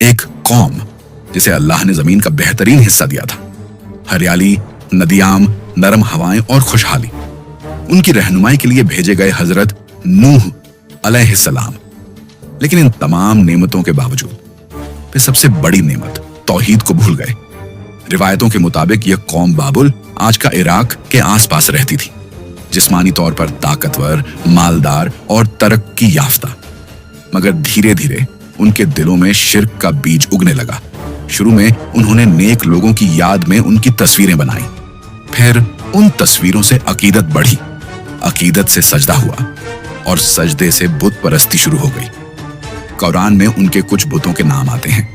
एक कौम जिसे अल्लाह ने जमीन का बेहतरीन हिस्सा दिया था, हरियाली, नदियां, नरम हवाएं और खुशहाली। उनकी रहनुमाई के लिए भेजे गए हजरत नूह अलैहिस्सलाम। लेकिन इन तमाम नेमतों के बावजूद वे सबसे बड़ी नेमत तौहीद को भूल गए। रिवायतों के मुताबिक यह कौम बाबुल आज का इराक के आसपास रहती थी, जिस्मानी तौर पर ताकतवर, मालदार और तरक्की याफ्ता। मगर धीरे धीरे उनके दिलों में शिर्क का बीज उगने लगा। शुरू में उन्होंने नेक लोगों की याद में उनकी तस्वीरें बनाई, फिर उन तस्वीरों से अकीदत बढ़ी, अकीदत से सजदा हुआ और सजदे से बुत परस्ती शुरू हो गई। कुरान में उनके कुछ बुतों के नाम आते हैं: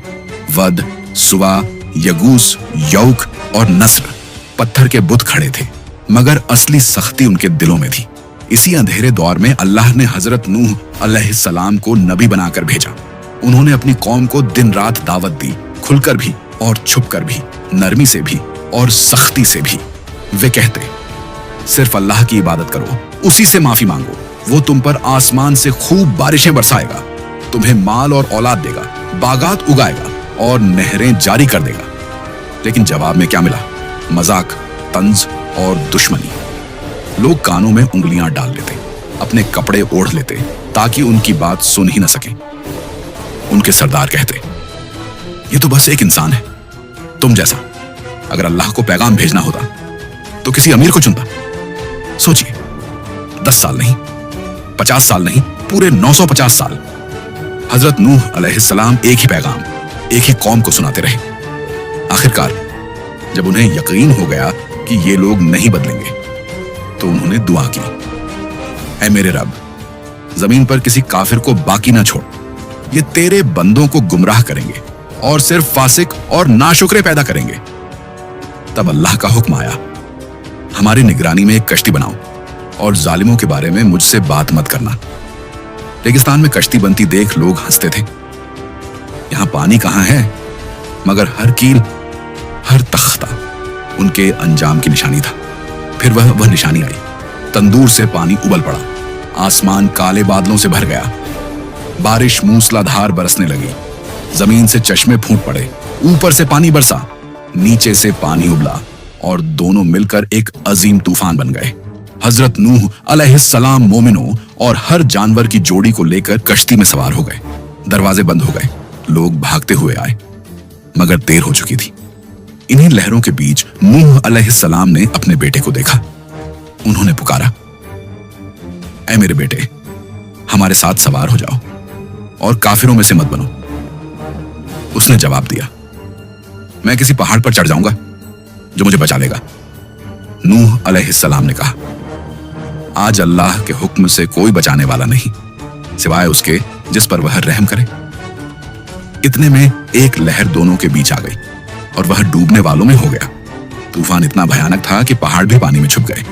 वद, सुवा, यगूस, यौक और नस्र। पत्थर के बुत खड़े थे, मगर असली सख्ती उनके दिलों में थी। इसी अंधेरे दौर में अल्लाह ने हजरत नूह अलैहिस्सलाम को नबी बनाकर भेजा। उन्होंने अपनी कौम को दिन रात दावत दी, खुलकर भी और छुपकर भी, नरमी से भी और सख्ती से भी। वे कहते, सिर्फ अल्लाह की इबादत करो, उसी से माफी मांगो, वो तुम पर आसमान से खूब बारिशें बरसाएगा, तुम्हें माल और औलाद देगा, बागात उगाएगा और नहरें जारी कर देगा। लेकिन जवाब में क्या मिला? मजाक, तंज और दुश्मनी। लोग कानों में उंगलियां डाल लेते, अपने कपड़े ओढ़ लेते ताकि उनकी बात सुन ही न सके। उनके सरदार कहते, ये तो बस एक इंसान है, तुम जैसा। अगर अल्लाह को पैगाम भेजना होता तो किसी अमीर को चुनता। सोचिए, 10 साल नहीं, 50 साल नहीं, पूरे 950 साल हजरत नूह अलैहिस्सलाम एक ही पैगाम, एक ही कौम को सुनाते रहे। आखिरकार जब उन्हें यकीन हो गया कि ये लोग नहीं बदलेंगे, तो उन्होंने दुआ की, ऐ मेरे रब, जमीन पर किसी काफिर को बाकी ना छोड़, ये तेरे बंदों को गुमराह करेंगे और सिर्फ फासिक और नाशुक्रे पैदा करेंगे। तब अल्लाह का हुक्म आया, हमारी निगरानी में एक कश्ती बनाओ और जालिमों के बारे में मुझसे बात मत करना। रेगिस्तान में कश्ती बनती देख लोग हंसते थे। यहां पानी कहां है? मगर हर कील, हर तख्ता उनके अंजाम की निशानी था। फिर वह निशानी आई। तंदूर से पानी उबल पड़ा, आसमान काले बादलों से भर गया, बारिश मूसलाधार बरसने लगी, जमीन से चश्मे फूट पड़े, ऊपर से पानी बरसा, नीचे से पानी उबला और दोनों मिलकर एक अजीम तूफान बन गए। हजरत नूह अलैहिस्सलाम मोमिनों और हर जानवर की जोड़ी को लेकर कश्ती में सवार हो गए। दरवाजे बंद हो गए, लोग भागते हुए आए, मगर देर हो चुकी थी। इन्हीं लहरों के बीच नूह अलैहिस्सलाम ने अपने बेटे को देखा। उन्होंने पुकारा, ऐ मेरे बेटे, हमारे साथ सवार हो जाओ और काफिरों में से मत बनो। उसने जवाब दिया, मैं किसी पहाड़ पर चढ़ जाऊंगा जो मुझे बचा लेगा। नूह अलैहिस्सलाम ने कहा, आज अल्लाह के हुक्म से कोई बचाने वाला नहीं, सिवाय उसके जिस पर वह रहम करे। इतने में एक लहर दोनों के बीच आ गई और वह डूबने वालों में हो गया। तूफान इतना भयानक था कि पहाड़ भी पानी में छुप गए।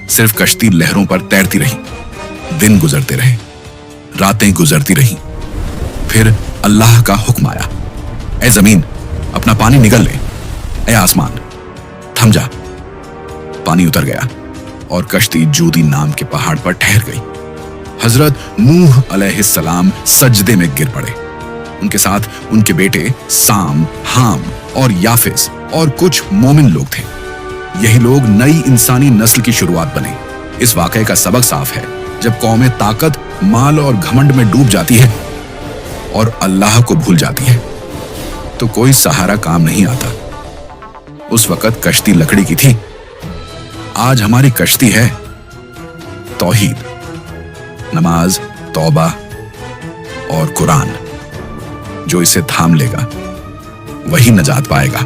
सिर्फ कश्ती लहरों पर तैरती रही। दिन गुजरते रहे, रातें गुजरती रहीं। फिर अल्लाह का हुक्म आया, ऐ जमीन, अपना पानी निगल ले, ऐ आसमान, थम जा। पानी उतर गया और कश्ती जूदी नाम के पहाड़ पर ठहर गई। हजरत नूह अलैहिस्सलाम सजदे में गिर पड़े। उनके साथ उनके बेटे साम, हाम और याफिस और कुछ मोमिन लोग थे। यही लोग नई इंसानी नस्ल की शुरुआत बने। इस वाकये का सबक साफ है, जब कौमें ताकत, माल और घमंड में डूब जाती है और अल्लाह को भूल जाती है, तो कोई सहारा काम नहीं आता। उस वक्त कश्ती लकड़ी की थी, आज हमारी कश्ती है तौहीद, नमाज, तौबा और कुरान। जो इसे थाम लेगा वही नजात पाएगा।